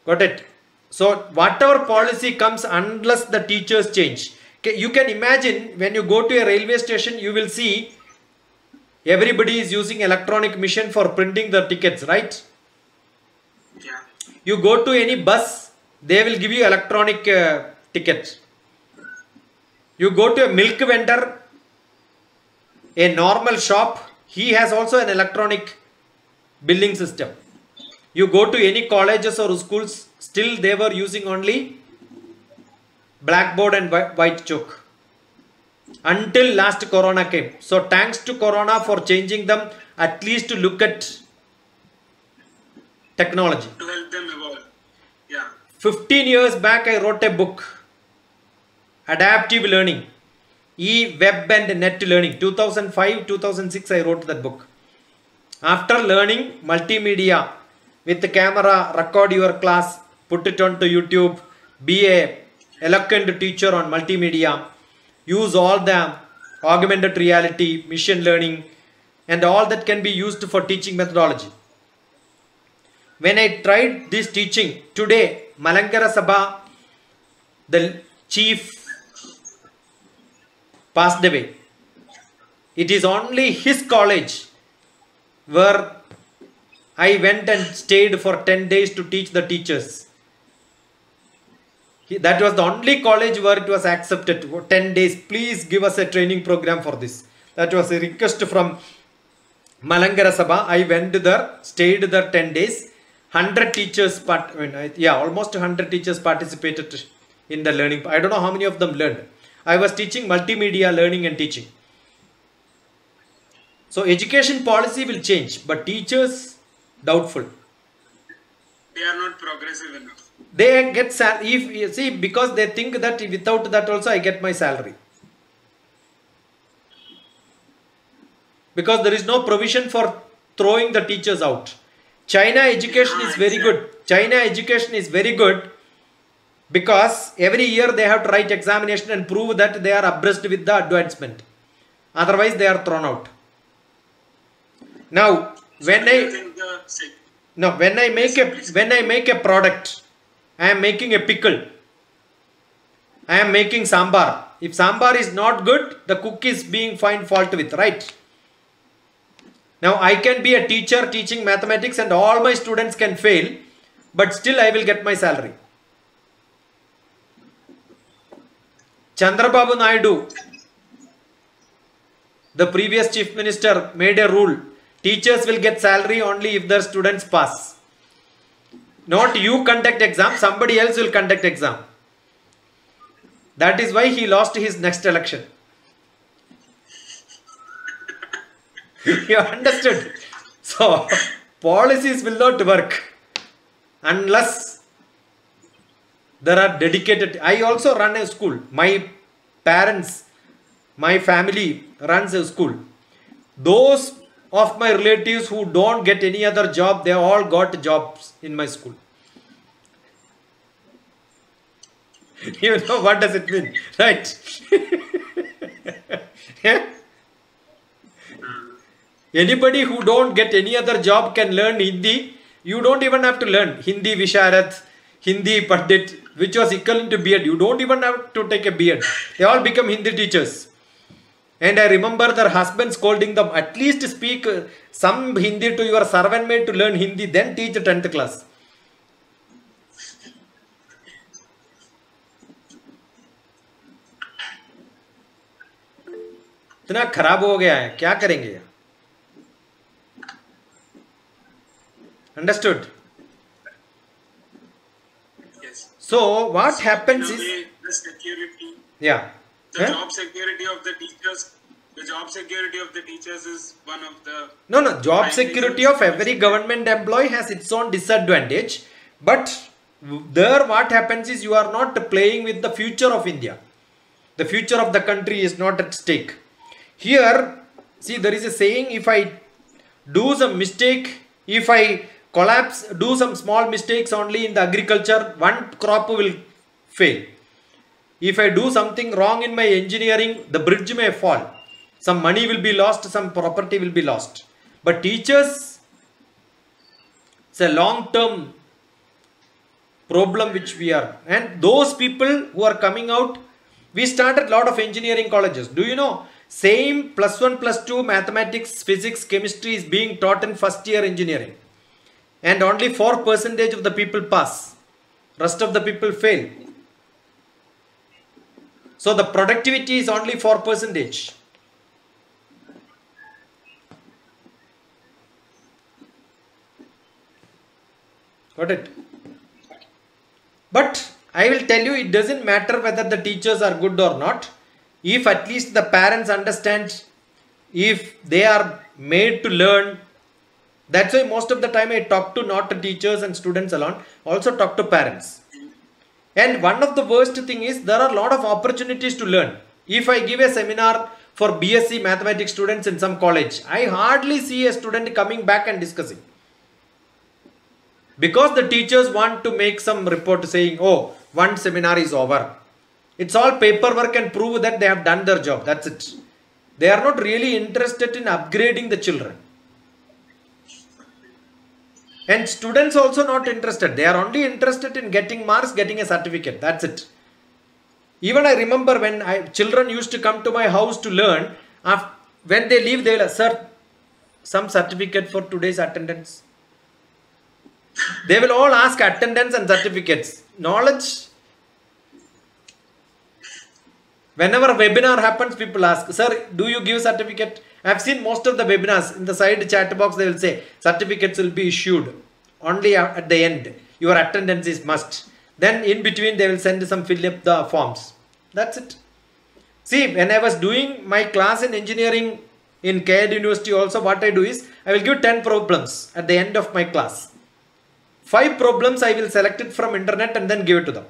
Got it? So whatever policy comes, unless the teachers change. Okay, you can imagine when you go to a railway station, you will see everybody is using electronic machine for printing the tickets, right? Yeah. You go to any bus, they will give you electronic ticket. You go to a milk vendor, a normal shop, he has also an electronic billing system. You go to any colleges or schools, still they were using only blackboard and white chalk. Until last Corona came. So thanks to Corona for changing them, at least to look at technology. To help them evolve. Yeah. 15 years back I wrote a book, Adaptive Learning, E-Web and Net Learning. 2005-2006 I wrote that book. After learning multimedia, with the camera, record your class, put it onto YouTube, be a eloquent teacher on multimedia, use all the augmented reality, machine learning, and all that can be used for teaching methodology. When I tried this teaching, today Malankara Sabha, the chief, passed away. It is only his college where I went and stayed for 10 days to teach the teachers. That was the only college where it was accepted. 10 days, please give us a training program for this. That was a request from Malankara Sabha. I went there, stayed there 10 days. 100 teachers, almost 100 teachers participated in the learning. I don't know how many of them learned. I was teaching multimedia learning and teaching. So education policy will change, but teachers, doubtful. They are not progressive enough. They get salary, because they think that without that also I get my salary. Because there is no provision for throwing the teachers out. China education is very good. China education is very good because every year they have to write examination and prove that they are abreast with the advancement. Otherwise they are thrown out. Now, when I make a product, I am making a pickle. I am making sambar. If sambar is not good, the cook is being found fault with, right? Now I can be a teacher teaching mathematics and all my students can fail, but still I will get my salary. Chandrababu Naidu, the previous chief minister, made a rule. Teachers will get salary only if their students pass. Not you conduct exam, somebody else will conduct exam. That is why he lost his next election. You understood? So, policies will not work. unless there are dedicated. I also run a school. My parents, my family runs a school. Those of my relatives who don't get any other job, they all got jobs in my school. You know what does it mean, right? Yeah? Anybody who don't get any other job can learn Hindi. You don't even have to learn Hindi Visharat, Hindi Pandit, which was equivalent to B.Ed. You don't even have to take a B.Ed. They all become Hindi teachers. And I remember their husbands scolding them, at least speak some Hindi to your servant maid to learn Hindi, then teach the 10th class. इतना खराब हो गया है, क्या करेंगे? Understood? Yes. So what happens In a is, way, the security, yeah. the Huh? job security of the teachers, the job security of the teachers is one of the No, job primary security of every reasons. government employee has its own disadvantage. But there what happens is you are not playing with the future of India. The future of the country is not at stake. Here, see, there is a saying, if I do some mistake, if I collapse, do some small mistakes only in the agriculture, one crop will fail. If I do something wrong in my engineering, the bridge may fall. Some money will be lost, some property will be lost. But teachers, it's a long-term problem which we are. And those people who are coming out, we started a lot of engineering colleges. Do you know, same +1, +2 mathematics, physics, chemistry is being taught in first year engineering. And only 4% of the people pass. Rest of the people fail. So the productivity is only 4%. Got it? But I will tell you, it doesn't matter whether the teachers are good or not. If at least the parents understand, if they are made to learn. That's why most of the time I talk to not to teachers and students alone, also talk to parents. And one of the worst thing is, there are a lot of opportunities to learn. If I give a seminar for BSc mathematics students in some college, I hardly see a student coming back and discussing. Because the teachers want to make some report saying, oh, one seminar is over. It's all paperwork and prove that they have done their job. That's it. They are not really interested in upgrading the children. And students also not interested. They are only interested in getting marks, getting a certificate. That's it. Even I remember when children used to come to my house to learn. When they leave, they will ask, sir, some certificate for today's attendance. They will all ask attendance and certificates. Knowledge. Whenever a webinar happens, people ask, sir, do you give certificate? I have seen most of the webinars, in the side chat box, they will say, certificates will be issued only at the end. Your attendance is must. Then in between, they will send some fill up the forms. That's it. See, when I was doing my class in engineering in KED University also, what I do is, I will give 10 problems at the end of my class. 5 problems I will select it from internet and then give it to them.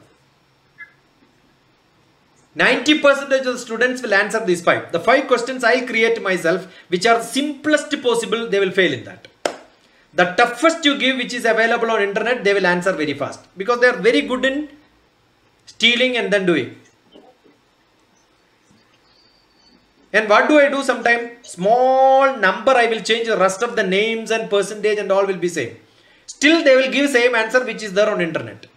90% of the students will answer these 5. The 5 questions I'll create myself, which are simplest possible, they will fail in that. The toughest you give, which is available on internet, they will answer very fast. Because they are very good in stealing and then doing. And what do I do sometimes? Small number I will change, the rest of the names and percentage and all will be same. Still they will give same answer which is there on internet.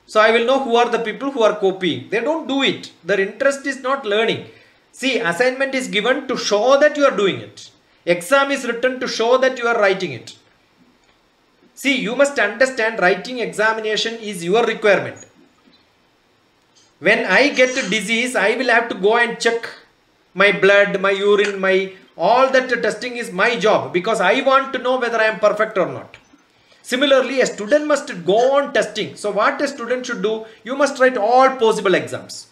So I will know who are the people who are copying. They don't do it. Their interest is not learning. See, assignment is given to show that you are doing it. Exam is written to show that you are writing it. See, you must understand, writing examination is your requirement. When I get a disease, I will have to go and check my blood, my urine, all that testing is my job, because I want to know whether I am perfect or not. Similarly, a student must go on testing. So what a student should do, you must write all possible exams.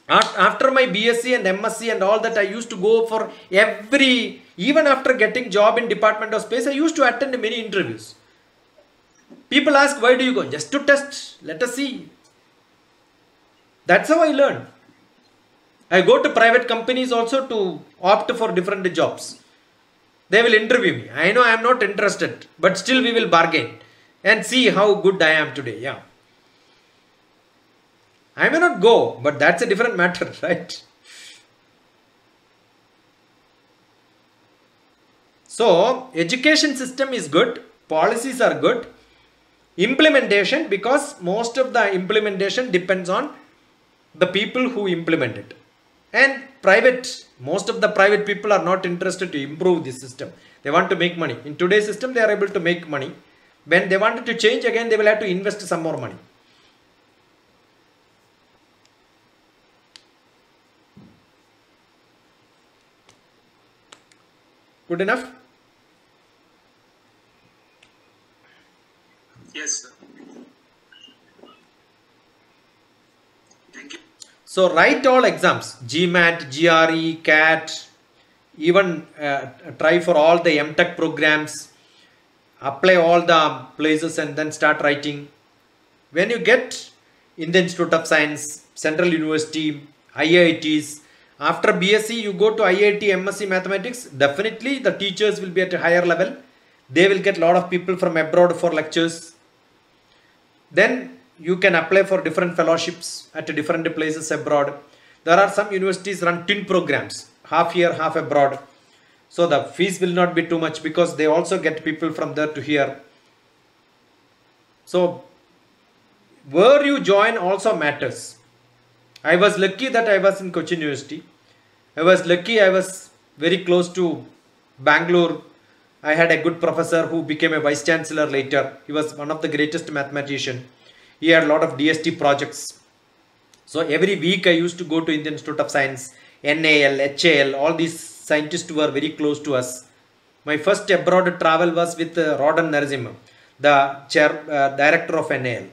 After my BSc and MSc and all that, I used to go for even after getting job in Department of Space, I used to attend many interviews. People ask, why do you go? Just to test. Let us see. That's how I learn. I go to private companies also to opt for different jobs. They will interview me. I know I am not interested, but still we will bargain and see how good I am today. Yeah. I may not go, but that's a different matter, right? So, education system is good. Policies are good. Implementation, because most of the implementation depends on the people who implement it. And private, most of the private people are not interested to improve this system. They want to make money. In today's system, they are able to make money. When they wanted to change again, they will have to invest some more money. Good enough? Yes, sir. Thank you. So write all exams, GMAT, GRE, CAT, even try for all the MTech programs, apply all the places and then start writing. When you get Indian Institute of Science, Central University, IITs, after BSc you go to IIT, MSc Mathematics, definitely the teachers will be at a higher level. They will get a lot of people from abroad for lectures. Then you can apply for different fellowships at different places abroad. There are some universities run twin programs, half year, half abroad. So the fees will not be too much because they also get people from there to here. So where you join also matters. I was lucky that I was in Cochin University. I was lucky I was very close to Bangalore. I had a good professor who became a vice chancellor later. He was one of the greatest mathematicians. He had a lot of DST projects. So every week I used to go to Indian Institute of Science, NAL, HAL, all these scientists were very close to us. My first abroad travel was with Rodan Narasimha, the director of NAL.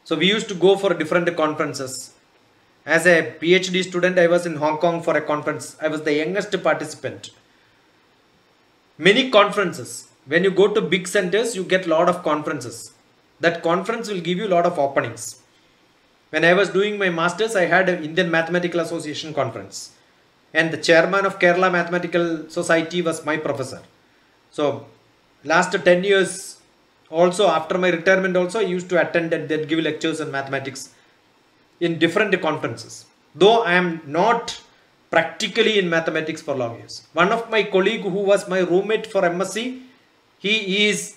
So we used to go for different conferences. As a PhD student, I was in Hong Kong for a conference. I was the youngest participant. Many conferences. When you go to big centers, you get a lot of conferences. That conference will give you a lot of openings. When I was doing my masters, I had an Indian Mathematical Association conference. And the chairman of Kerala Mathematical Society was my professor. So last 10 years, also after my retirement also, I used to attend and then give lectures on mathematics in different conferences. Though I am not practically in mathematics for long years. One of my colleague who was my roommate for MSc, he is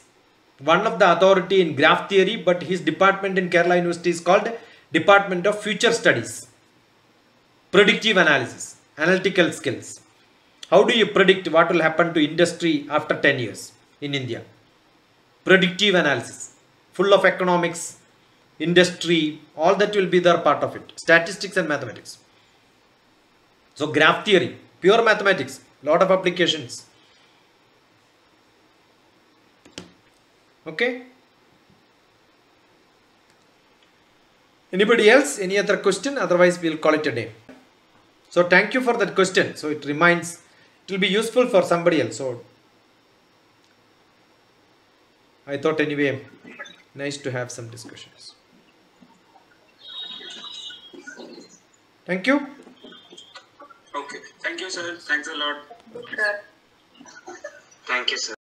one of the authority in graph theory, but his department in Kerala University is called Department of Future Studies. Predictive analysis, analytical skills. How do you predict what will happen to industry after 10 years in India? Predictive analysis, full of economics, industry, all that will be there part of it. Statistics and mathematics. So graph theory, pure mathematics, lot of applications. Okay. Anybody else? Any other question? Otherwise we'll call it a day. So thank you for that question. So it reminds, it will be useful for somebody else. So I thought anyway, nice to have some discussions. Thank you. Okay. Thank you, sir. Thanks a lot. Sir. Thank you, sir.